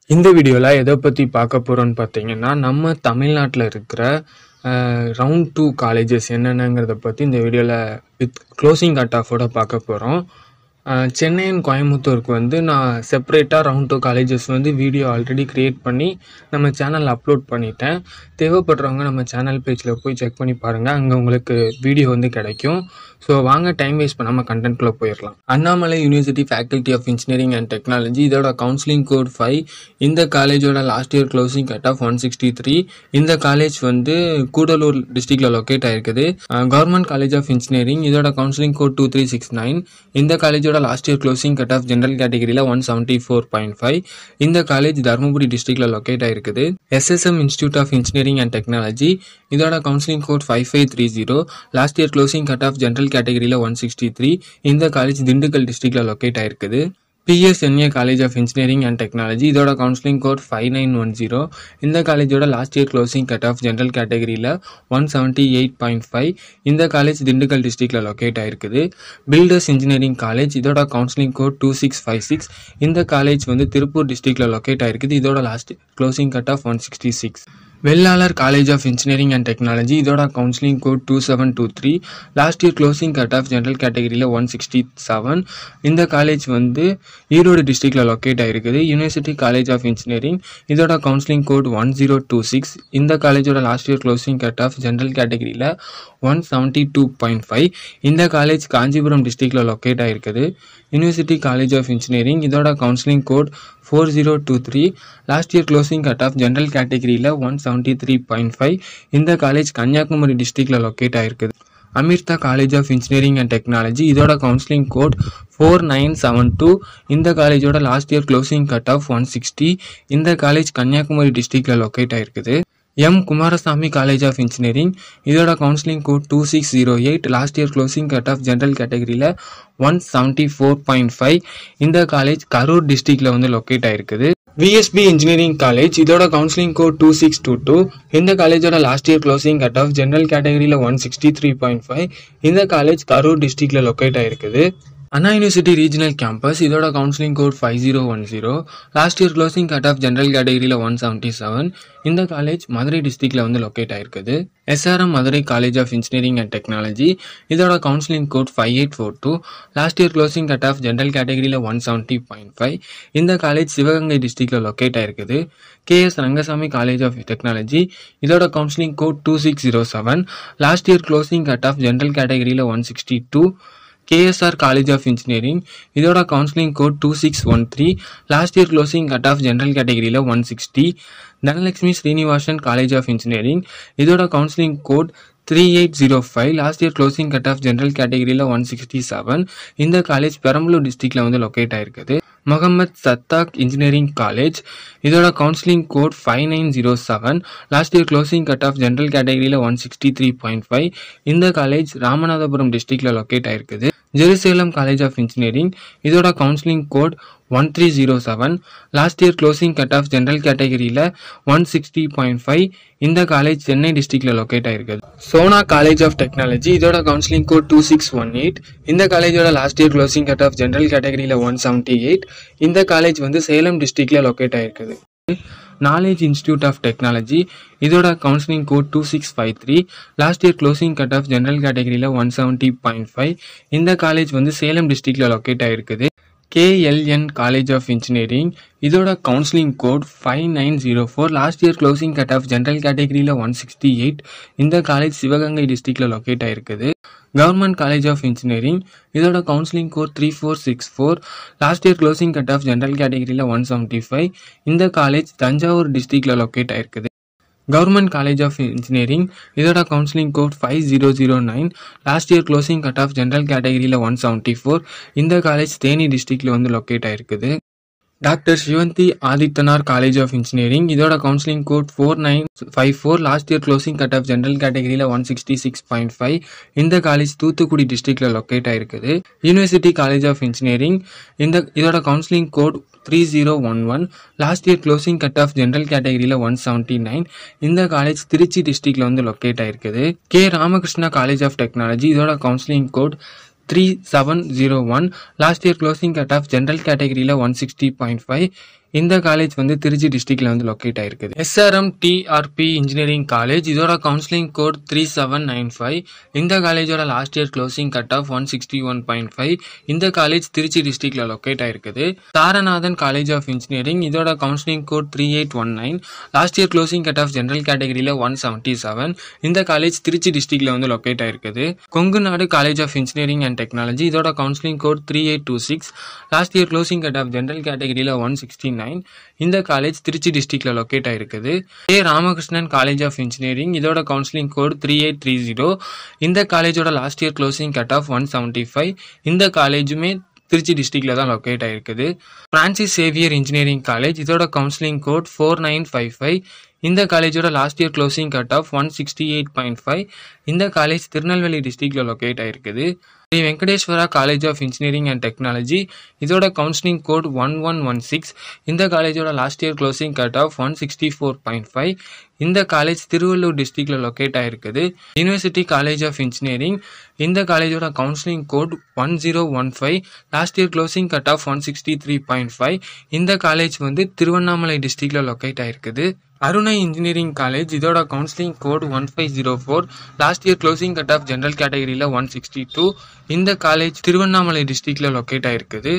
இந்த வீடியோல எத பத்தி பார்க்க போறோம்னு பார்த்தீங்கன்னா, நம்ம தமிழ்நாட்டுல இருக்கிற ரவுண்ட் 2 காலேஜஸ் என்னென்னங்கிறத பத்தி இந்த வீடியோல வித் க்ளோசிங் கட் ஆஃபோட பார்க்க போறோம். சென்னை அண்ட் கோயம்புத்தூருக்கு வந்து நான் செப்பரேட்டா ரவுண்ட் 2 காலேஜஸ் வந்து வீடியோ ஆல்ரெடி கிரியேட் பண்ணி நம்ம சேனல்ல அப்லோட் பண்ணிட்டேன். தேவைப்படுறவங்க நம்ம சேனல் பேஜ்ல போய் செக் பண்ணி பாருங்க. அங்க உங்களுக்கு வீடியோ வந்து கிடைக்கும். ஸோ வாங்க டைம் வேஸ்ட் பண்ணாம கண்டென்ட்குள்ள போயிடலாம். Annamalai university faculty of engineering and technology, இதோட கவுன்சிலிங் கோட் 5. இந்த காலேஜோட last year closing cut off 163. இந்த காலேஜ் வந்து கூடலூர் டிஸ்ட்ரிக்ட்ல லொக்கேட் ஆயிருக்குது. கவர்மெண்ட் காலேஜ் ஆஃப் இன்ஜினியரிங், இதோட கவுன்சிலிங் கோட் 2369. இந்த காலேஜோட last year closing cut off general கேட்டகரியில 174.5. இந்த காலேஜ் தருமபுரி டிஸ்ட்ரிக்ட்ல லொக்கேட் ஆயிருக்குது. SSM institute of engineering and technology, இதோட counselling code 5530. Last year closing cut off general கேட்டகரியில 163. இந்த காலேஜ் திண்டுக்கல் டிஸ்ட்ரிக்ட்ல லொக்கேட் ஆயிருக்குது. PSNA college of engineering and technology, இதோட கவுன்சிலிங் கோட் 5910. இந்த காலேஜோட last year closing cut off general கேட்டகரியில 178.5. இந்த காலேஜ் திண்டுக்கல் டிஸ்ட்ரிக்ட்ல லொக்கேட் ஆயிருக்குது. பில்டர்ஸ் இன்ஜினியரிங் காலேஜ், இதோட கவுன்சிலிங் கோட் 2656. இந்த காலேஜ் வந்து திருப்பூர் டிஸ்ட்ரிக்ட்ல லொக்கேட் ஆயிருக்குது. இதோட last closing cut off 166. Vellalar college of engineering and technology, இதோட counselling code 2723. Last year closing cut off general கேட்டகரியில 167. இந்த காலேஜ் வந்து ஈரோடு டிஸ்ட்ரிக்ட்ல லொக்கேட் ஆயிருக்குது. யூனிவர்சிட்டி காலேஜ் ஆஃப் இன்ஜினியரிங், இதோட கவுன்சிலிங் கோட் 1026. இந்த காலேஜோட last year closing cut off general கேட்டகரியில 172.5. இந்த காலேஜ் காஞ்சிபுரம் டிஸ்ட்ரிக்ட்ல லொக்கேட் ஆயிருக்குது. யூனிவர்சிட்டி காலேஜ் ஆஃப் இன்ஜினியரிங், இதோட counselling code 4023. Last year closing cut off general கேட்டகரியில 173.5. இந்த காலேஜ் கன்னியாகுமரி டிஸ்ட்ரிக்ட்ல லொக்கேட் ஆயிருக்குது. Amrita college of engineering and technology, இதோட கவுன்சிலிங் கோட் 4972. இந்த காலேஜோட last year closing cut off 160. இந்த காலேஜ் கன்னியாகுமரி டிஸ்ட்ரிக்ட்ல லொக்கேட் ஆயிருக்குது. M Kumaraswamy college of engineering, இதோட counselling code 2608. Last year closing cut off general கேட்டகரியில 174.5. இந்த காலேஜ் கரூர் டிஸ்ட்ரிக்ட்ல வந்து லொக்கேட் ஆயிருக்குது. விஎஸ்பி இன்ஜினியரிங் காலேஜ், இதோட கவுன்சிலிங் கோட் 2622. இந்த காலேஜோட last year closing cut off general கேட்டகரியில 163.5. இந்த காலேஜ் கரூர் டிஸ்ட்ரிக்ட்ல லொக்கேட் ஆயிருக்குது. அண்ணா யூனிவர்சிட்டி ரீஜனல் கேம்பஸ், இதோட counselling code 5010. Last year closing cut off general கேட்டகரியில 177. இந்த காலேஜ் மதுரை டிஸ்ட்ரிக்ட்ல வந்து லொக்கேட் ஆயிருக்குது. SRM Madurai college of engineering and technology, இதோட counselling code 5842. Last year closing cut off general கேட்டகரியில 170.5. இந்த காலேஜ் சிவகங்கை டிஸ்ட்ரிக்ட்ல லொக்கேட் ஆயிருக்குது. KS Rangasamy college of technology, இதோட counselling code 2607. Last year closing cut off general கேட்டகரியில 162. KSR காலேஜ் ஆஃப் இன்ஜினியரிங், இதோட counselling code 2613. Last year closing cut off general கேட்டகரியில 160. Dhanalakshmi Srinivasan college of engineering, இதோட counselling code 3805. Last year closing cut off general கேட்டகரியில 167. இந்த college Perambalur டிஸ்ட்ரிக்ட்ல வந்து locate ஆயிருக்குது. Mohammed Sathak engineering college, இதோட counselling code 5907. Last year closing cut off general கேட்டகரியில 163.5. இந்த காலேஜ் ராமநாதபுரம் டிஸ்ட்ரிக்ட்ல லொக்கேட் ஆயிருக்குது. ஜெருசலேம் காலேஜ் ஆஃப் இன்ஜினியரிங், இதோட counselling code 1307. Last year closing cut off general கேட்டகரியில 160.5. இந்த காலேஜ் சென்னை டிஸ்ட்ரிக்ட்ல லொக்கேட் ஆயிருக்குது. சோனா காலேஜ் ஆஃப் டெக்னாலஜி, இதோட கவுன்சிலிங் கோட் 2618. இந்த காலேஜோட last year closing cut off general கேட்டகரியில 178. இந்த காலேஜ் வந்து சேலம் டிஸ்ட்ரிக்ட்ல லொக்கேட் ஆயிருக்குது. நாலேஜ் இன்ஸ்டிடியூட் ஆஃப் டெக்னாலஜி, இதோட counselling code 2653. Last year closing cut off general கேட்டகரியில 170.5. இந்த காலேஜ் வந்து சேலம் டிஸ்ட்ரிக்ட்ல லொக்கேட் ஆயிருக்குது. KLN காலேஜ் ஆஃப் இன்ஜினியரிங், இதோட counselling code 5904. Last year closing cut off general கேட்டகரியில 168. இந்த காலேஜ் சிவகங்கை டிஸ்ட்ரிக்ட்ல லொக்கேட் ஆயிருக்குது. கவர்மெண்ட் காலேஜ் ஆஃப் இன்ஜினியரிங், இதோட counselling code 3464. Last year closing cut off general கேட்டகரியில 175. இந்த காலேஜ் தஞ்சாவூர் டிஸ்ட்ரிக்ட்ல லொக்கேட் ஆயிருக்குது. கவர்மெண்ட் காலேஜ் ஆஃப் இன்ஜினியரிங், இதோட counselling code 5009. Last year closing cut off general கேட்டகரியில 174. இந்த காலேஜ் தேனி டிஸ்ட்ரிக்ட்ல வந்து லொக்கேட் ஆயிருக்குது. Doctor Sivanthi Adithanar college of engineering, இதோட counselling code 4954. Last year closing cut off general கேட்டகரியில 166.5. இந்த காலேஜ் தூத்துக்குடி டிஸ்ட்ரிக்ட்ல லொக்கேட் ஆயிருக்குது. யூனிவர்சிட்டி காலேஜ் ஆஃப் இன்ஜினியரிங், இதோட counselling code 3011. Last year closing cut off general கேட்டகரியில 179. இந்த காலேஜ் திருச்சி டிஸ்ட்ரிக்ட்ல வந்து லொக்கேட் ஆயிருக்குது. K Ramakrishna college of technology, இதோட counselling code 3701. Last year closing cut off general கேட்டகரியில 160.5. இந்த காலேஜ் வந்து திருச்சி டிஸ்ட்ரிக்ட்ல வந்து லொக்கேட் ஆயிருக்குது. SRM TRP இன்ஜினியரிங் காலேஜ் இதோட கவுன்சிலிங் கோட் 3795. இந்த காலேஜோட last year closing cut off 161.5. இந்த காலேஜ் திருச்சி டிஸ்ட்ரிக்ட்ல லொக்கேட் ஆயிருக்குது. தாரநாதன் காலேஜ் ஆஃப் இன்ஜினியரிங் இதோட counselling code 3819. Last year closing cut off general கேட்டகரியில 177. இந்த காலேஜ் திருச்சி டிஸ்ட்ரிக்ட்ல வந்து லொக்கேட் ஆயிருக்குது. Kongu Nadu college of engineering and technology இதோட counselling code 3826. Last year closing cut off general கேட்டகரியில 169. இந்த காலேஜ் திருச்சி டிஸ்ட்ரிக்ட்ல லொக்கேட் ஆயிருக்குது. ராமகிருஷ்ணன் காலேஜ் ஆஃப் இன்ஜினியரிங் இதோட கவுன்சிலிங் கோட் 3830. இந்த காலேஜோட last year closing cut off 175. இந்த காலேஜுமே திருச்சி டிஸ்ட்ரிக்ட்ல தான் லொக்கேட் ஆயிருக்குது. பிரான்சிஸ் சேவியர் இன்ஜினியரிங் காலேஜ் இதோட கவுன்சிலிங் கோட் 4955. இந்த காலேஜோட last year closing cut off 168.5. இந்த காலேஜ் திருநெல்வேலி டிஸ்ட்ரிக்ட்ல லொக்கேட் ஆயிருக்குது. Sri Venkateswara college of engineering and technology இதோட கவுன்சிலிங் கோட் 1116. இந்த காலேஜோட last year closing cut off 164.5. இந்த காலேஜ் திருவள்ளூர் டிஸ்ட்ரிக்ட்ல லொக்கேட் ஆயிருக்குது. யூனிவர்சிட்டி காலேஜ் ஆஃப் இன்ஜினியரிங் இந்த காலேஜோட counselling code 1015. Last year closing cut off 163.5. இந்த காலேஜ் வந்து திருவண்ணாமலை டிஸ்ட்ரிக்ட்ல லொக்கேட் ஆயிருக்குது. அருணை இன்ஜினியரிங் காலேஜ் இதோட counselling code 1504. Last year closing cut off general கேட்டகரியில 162. இந்த காலேஜ் திருவண்ணாமலை டிஸ்ட்ரிக்ட்ல லொக்கேட் ஆயிருக்குது.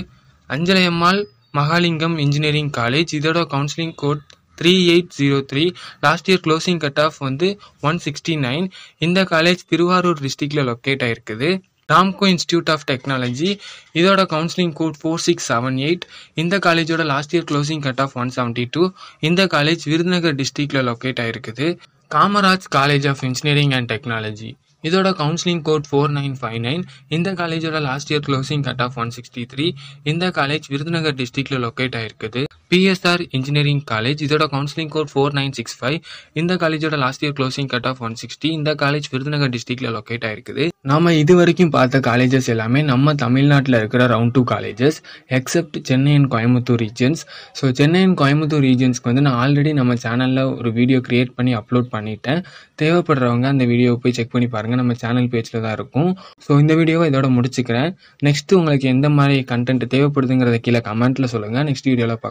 அஞ்சலையம்மாள் மகாலிங்கம் இன்ஜினியரிங் காலேஜ் இதோட counselling code 3803. Last year closing cut off வந்து 169. இந்த காலேஜ் திருவாரூர் டிஸ்ட்ரிக்ட்ல லொக்கேட் ஆயிருக்குது. ராம்கோ இன்ஸ்டிடியூட் ஆஃப் டெக்னாலஜி இதோட கவுன்சிலிங் கோட் 4678. இந்த காலேஜோட last year closing cut off 172. இந்த காலேஜ் விருதுநகர் டிஸ்ட்ரிக்ட்ல லொக்கேட் ஆயிருக்குது. Kamaraj college of engineering and technology இதோட கவுன்சிலிங் கோட் 4959. இந்த காலேஜோட last year closing cut off 163. இந்த காலேஜ் விருதுநகர் டிஸ்ட்ரிக்ட்ல லொக்கேட் ஆயிருக்குது. PSR இன்ஜினியரிங் காலேஜ் இதோட கவுன்சிலிங் கோட் 4965. இந்த காலேஜோட last year closing cut off 160. இந்த காலேஜ் விருதுநகர் டிஸ்ட்ரிக்ட்ல லொக்கேட் ஆயிருக்குது. நாம இது வரைக்கும் பார்த்த காலேஜஸ் எல்லாமே நம்ம தமிழ்நாட்டில் இருக்கிற round 2 colleges except Chennai and Coimbatore regions. So Chennai and Coimbatore ரீஜன்ஸ்க்கு வந்து நான் ஆல்ரெடி நம்ம சேனலில் ஒரு வீடியோ கிரியேட் பண்ணி அப்லோட் பண்ணிட்டேன். தேவைப்படுறவங்க அந்த வீடியோவை போய் செக் பண்ணி பாருங்க. நம்ம சேனல் பேஜில் தான் இருக்கும். ஸோ இந்த வீடியோவை இதோட முடிச்சுக்கிறேன். நெக்ஸ்ட் உங்களுக்கு எந்த மாதிரி கண்டென்ட் தேவைப்படுதுங்கிறத கீழே கமெண்ட்ல சொல்லுங்க. நெக்ஸ்ட் வீடியோவில் பார்க்கலாம்.